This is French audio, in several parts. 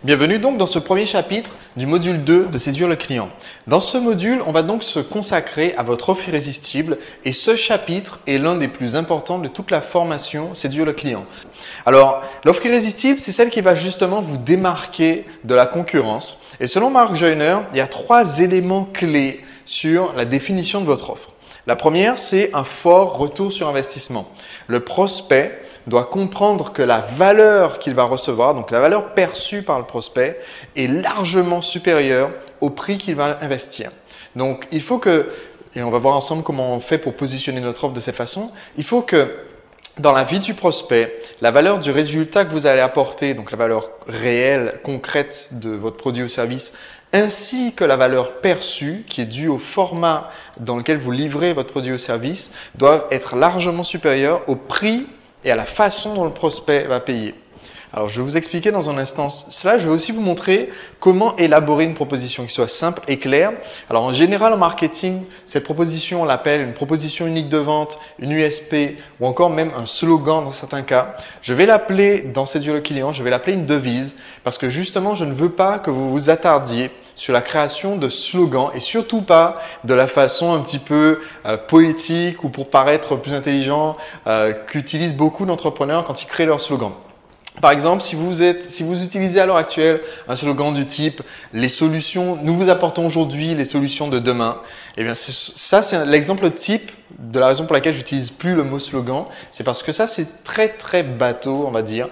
Bienvenue donc dans ce premier chapitre du module 2 de Séduire le client. Dans ce module, on va donc se consacrer à votre offre irrésistible et ce chapitre est l'un des plus importants de toute la formation Séduire le client. Alors, l'offre irrésistible, c'est celle qui va justement vous démarquer de la concurrence. Et selon Mark Joyner, il y a 3 éléments clés sur la définition de votre offre. La première, c'est un fort retour sur investissement. Le prospect doit comprendre que la valeur qu'il va recevoir, donc la valeur perçue par le prospect, est largement supérieure au prix qu'il va investir. Donc, il faut que, et on va voir ensemble comment on fait pour positionner notre offre de cette façon, il faut que dans la vie du prospect, la valeur du résultat que vous allez apporter, donc la valeur réelle, concrète de votre produit ou service, ainsi que la valeur perçue qui est due au format dans lequel vous livrez votre produit ou service, doivent être largement supérieures au prix et à la façon dont le prospect va payer. Alors, je vais vous expliquer dans un instant cela. Je vais aussi vous montrer comment élaborer une proposition qui soit simple et claire. Alors, en général, en marketing, cette proposition, on l'appelle une proposition unique de vente, une USP ou encore même un slogan dans certains cas. Je vais l'appeler, dans Séduire le client, je vais l'appeler une devise parce que justement, je ne veux pas que vous vous attardiez sur la création de slogans et surtout pas de la façon un petit peu poétique ou pour paraître plus intelligent qu'utilisent beaucoup d'entrepreneurs quand ils créent leurs slogans. Par exemple, si vous utilisez à l'heure actuelle un slogan du type « les solutions, nous vous apportons aujourd'hui les solutions de demain », eh bien ça c'est l'exemple type de la raison pour laquelle j'utilise plus le mot slogan, c'est parce que ça c'est très bateau, on va dire.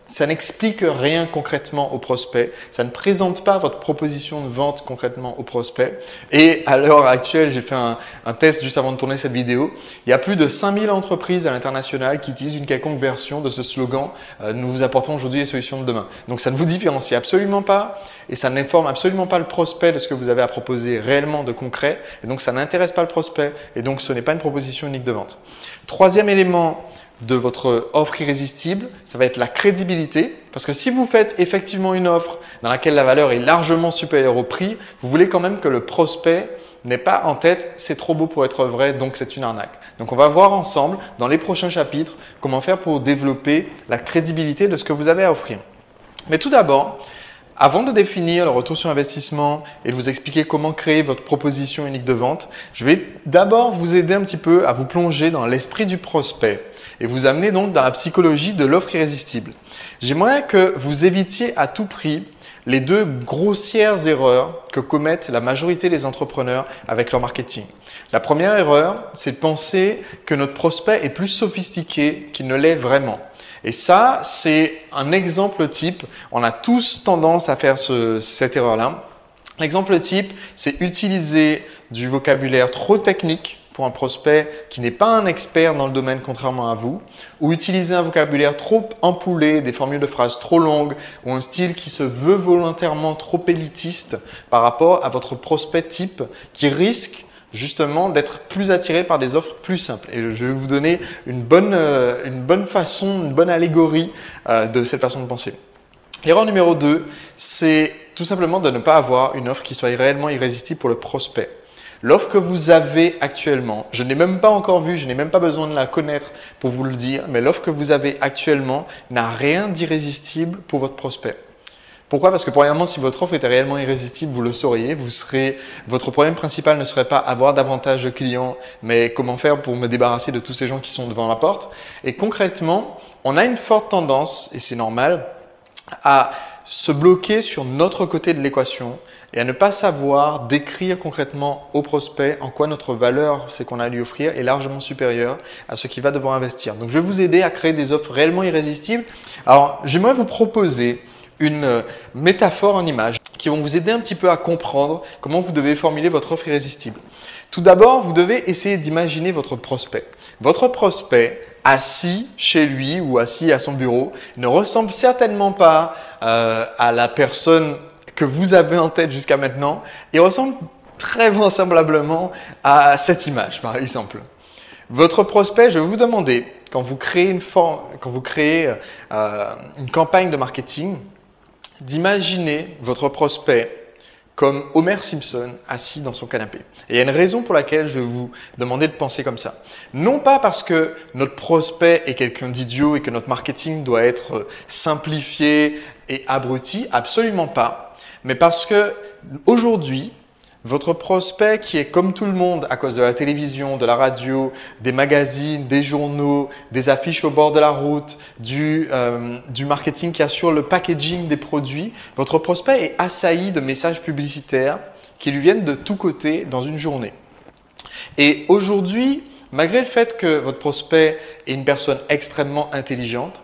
Ça n'explique rien concrètement au prospect, ça ne présente pas votre proposition de vente concrètement au prospect. Et à l'heure actuelle, j'ai fait un test juste avant de tourner cette vidéo. Il y a plus de 5000 entreprises à l'international qui utilisent une quelconque version de ce slogan « nous vous apportons aujourd'hui les solutions de demain ». Donc ça ne vous différencie absolument pas et ça n'informe absolument pas le prospect de ce que vous avez à proposer réellement de concret. Et donc ça n'intéresse pas le prospect et donc ce n'est pas une proposition unique de vente. Troisième élément de votre offre irrésistible, ça va être la crédibilité. Parce que si vous faites effectivement une offre dans laquelle la valeur est largement supérieure au prix, vous voulez quand même que le prospect n'ait pas en tête « c'est trop beau pour être vrai, donc c'est une arnaque ». Donc on va voir ensemble dans les prochains chapitres comment faire pour développer la crédibilité de ce que vous avez à offrir. Mais tout d'abord, avant de définir le retour sur investissement et de vous expliquer comment créer votre proposition unique de vente, je vais d'abord vous aider un petit peu à vous plonger dans l'esprit du prospect et vous amener donc dans la psychologie de l'offre irrésistible. J'aimerais que vous évitiez à tout prix les 2 grossières erreurs que commettent la majorité des entrepreneurs avec leur marketing. La première erreur, c'est de penser que notre prospect est plus sophistiqué qu'il ne l'est vraiment. Et ça, c'est un exemple type. On a tous tendance à faire cette erreur-là. L'exemple type, c'est utiliser du vocabulaire trop technique pour un prospect qui n'est pas un expert dans le domaine contrairement à vous, ou utiliser un vocabulaire trop ampoulé, des formules de phrases trop longues, ou un style qui se veut volontairement trop élitiste par rapport à votre prospect type qui risque justement d'être plus attiré par des offres plus simples. Et je vais vous donner une bonne façon, une bonne allégorie de cette façon de penser. L'erreur numéro 2, c'est tout simplement de ne pas avoir une offre qui soit réellement irrésistible pour le prospect. L'offre que vous avez actuellement, je n'ai même pas encore vu, je n'ai même pas besoin de la connaître pour vous le dire, mais l'offre que vous avez actuellement n'a rien d'irrésistible pour votre prospect. Pourquoi? Parce que premièrement, si votre offre était réellement irrésistible, vous le sauriez. Votre problème principal ne serait pas avoir davantage de clients, mais comment faire pour me débarrasser de tous ces gens qui sont devant la porte. Et concrètement, on a une forte tendance, et c'est normal, à se bloquer sur notre côté de l'équation et à ne pas savoir décrire concrètement au prospect en quoi notre valeur, c'est qu'on a à lui offrir, est largement supérieure à ce qu'il va devoir investir. Donc, je vais vous aider à créer des offres réellement irrésistibles. Alors, j'aimerais vous proposer une métaphore en image qui vont vous aider un petit peu à comprendre comment vous devez formuler votre offre irrésistible. Tout d'abord, vous devez essayer d'imaginer votre prospect. Votre prospect assis chez lui ou assis à son bureau ne ressemble certainement pas à la personne que vous avez en tête jusqu'à maintenant. Il ressemble très vraisemblablement à cette image, par exemple. Votre prospect, je vais vous demander, quand vous créez une campagne de marketing, d'imaginer votre prospect comme Homer Simpson assis dans son canapé. Et il y a une raison pour laquelle je vais vous demander de penser comme ça. Non pas parce que notre prospect est quelqu'un d'idiot et que notre marketing doit être simplifié et abruti, absolument pas. Mais parce que aujourd'hui, votre prospect qui est comme tout le monde à cause de la télévision, de la radio, des magazines, des journaux, des affiches au bord de la route, du marketing qui assure le packaging des produits, votre prospect est assailli de messages publicitaires qui lui viennent de tous côtés dans une journée. Et aujourd'hui, malgré le fait que votre prospect est une personne extrêmement intelligente,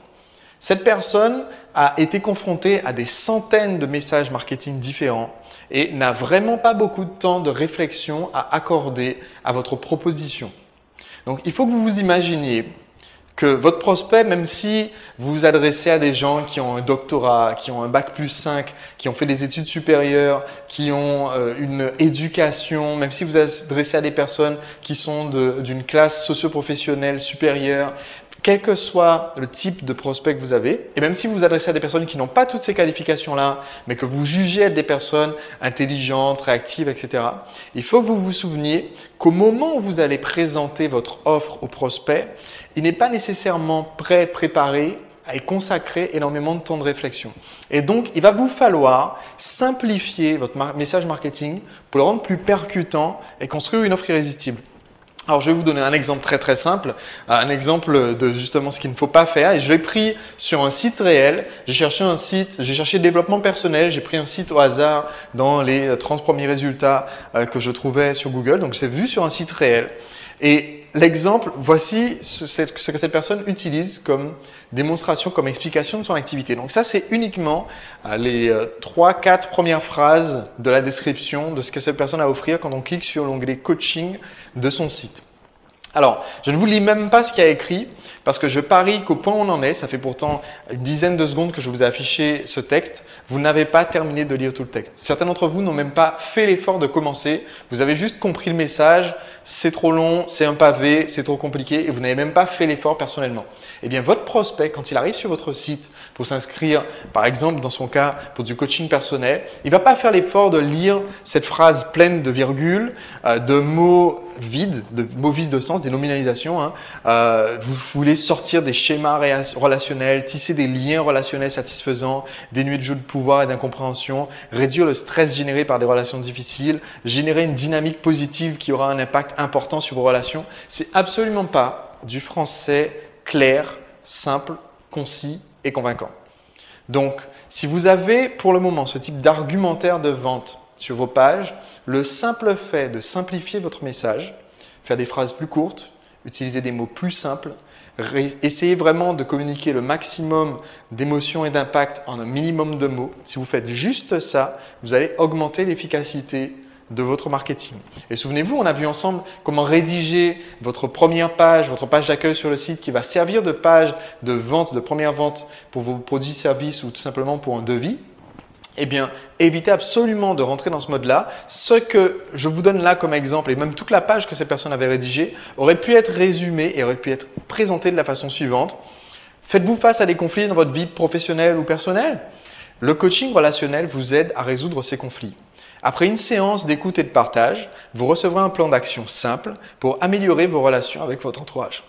cette personne a été confrontée à des centaines de messages marketing différents et n'a vraiment pas beaucoup de temps de réflexion à accorder à votre proposition. Donc, il faut que vous vous imaginiez que votre prospect, même si vous vous adressez à des gens qui ont un doctorat, qui ont un bac+5, qui ont fait des études supérieures, qui ont une éducation, même si vous vous adressez à des personnes qui sont d'une classe socio-professionnelle supérieure, quel que soit le type de prospect que vous avez, et même si vous vous adressez à des personnes qui n'ont pas toutes ces qualifications-là, mais que vous jugez être des personnes intelligentes, réactives, etc., il faut que vous vous souveniez qu'au moment où vous allez présenter votre offre au prospect, il n'est pas nécessairement prêt, préparé à y consacrer énormément de temps de réflexion. Et donc, il va vous falloir simplifier votre message marketing pour le rendre plus percutant et construire une offre irrésistible. Alors, je vais vous donner un exemple très simple, un exemple de justement ce qu'il ne faut pas faire. Et je l'ai pris sur un site réel. J'ai cherché développement personnel. J'ai pris un site au hasard dans les 30 premiers résultats que je trouvais sur Google. Donc, j'ai vu sur un site réel. Et l'exemple, voici ce que cette personne utilise comme démonstration, comme explication de son activité. Donc ça, c'est uniquement les 3-4 premières phrases de la description de ce que cette personne a à offrir quand on clique sur l'onglet coaching de son site. Alors, je ne vous lis même pas ce qu'il y a écrit parce que je parie qu'au point où on en est, ça fait pourtant une dizaine de secondes que je vous ai affiché ce texte, vous n'avez pas terminé de lire tout le texte. Certains d'entre vous n'ont même pas fait l'effort de commencer, vous avez juste compris le message, c'est trop long, c'est un pavé, c'est trop compliqué et vous n'avez même pas fait l'effort personnellement. Eh bien, votre prospect, quand il arrive sur votre site pour s'inscrire, par exemple, dans son cas, pour du coaching personnel, il va pas faire l'effort de lire cette phrase pleine de virgules, de mots vides, de sens, des nominalisations. Vous voulez sortir des schémas relationnels, tisser des liens relationnels satisfaisants, dénués de jeu de pouvoir et d'incompréhension, réduire le stress généré par des relations difficiles, générer une dynamique positive qui aura un impact important sur vos relations. C'est absolument pas du français clair, simple, concis et convaincant. Donc, si vous avez pour le moment ce type d'argumentaire de vente sur vos pages, le simple fait de simplifier votre message, faire des phrases plus courtes, utiliser des mots plus simples, essayez vraiment de communiquer le maximum d'émotions et d'impact en un minimum de mots. Si vous faites juste ça, vous allez augmenter l'efficacité de votre marketing. Et souvenez-vous, on a vu ensemble comment rédiger votre première page, votre page d'accueil sur le site qui va servir de page de vente, de première vente pour vos produits, services ou tout simplement pour un devis. Eh bien, évitez absolument de rentrer dans ce mode-là. Ce que je vous donne là comme exemple, et même toute la page que cette personne avait rédigée, aurait pu être résumée et aurait pu être présentée de la façon suivante. Faites-vous face à des conflits dans votre vie professionnelle ou personnelle? Le coaching relationnel vous aide à résoudre ces conflits. Après une séance d'écoute et de partage, vous recevrez un plan d'action simple pour améliorer vos relations avec votre entourage.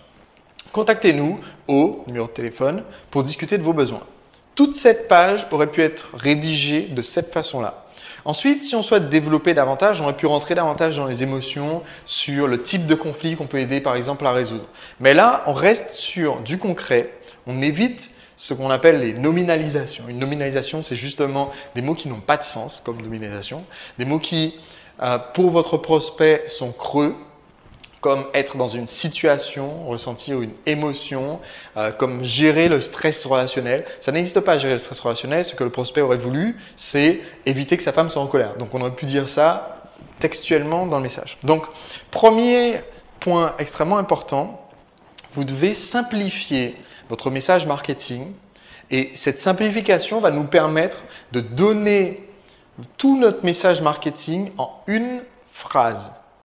Contactez-nous au numéro de téléphone pour discuter de vos besoins. Toute cette page aurait pu être rédigée de cette façon-là. Ensuite, si on souhaite développer davantage, on aurait pu rentrer davantage dans les émotions, sur le type de conflit qu'on peut aider par exemple à résoudre. Mais là, on reste sur du concret, on évite ce qu'on appelle les nominalisations. Une nominalisation, c'est justement des mots qui n'ont pas de sens, comme nominalisation, des mots qui, pour votre prospect, sont creux, comme être dans une situation, ressentir une émotion, comme gérer le stress relationnel. Ça n'existe pas à gérer le stress relationnel. Ce que le prospect aurait voulu, c'est éviter que sa femme soit en colère. Donc, on aurait pu dire ça textuellement dans le message. Donc, premier point extrêmement important, vous devez simplifier votre message marketing et cette simplification va nous permettre de donner tout notre message marketing en une phrase.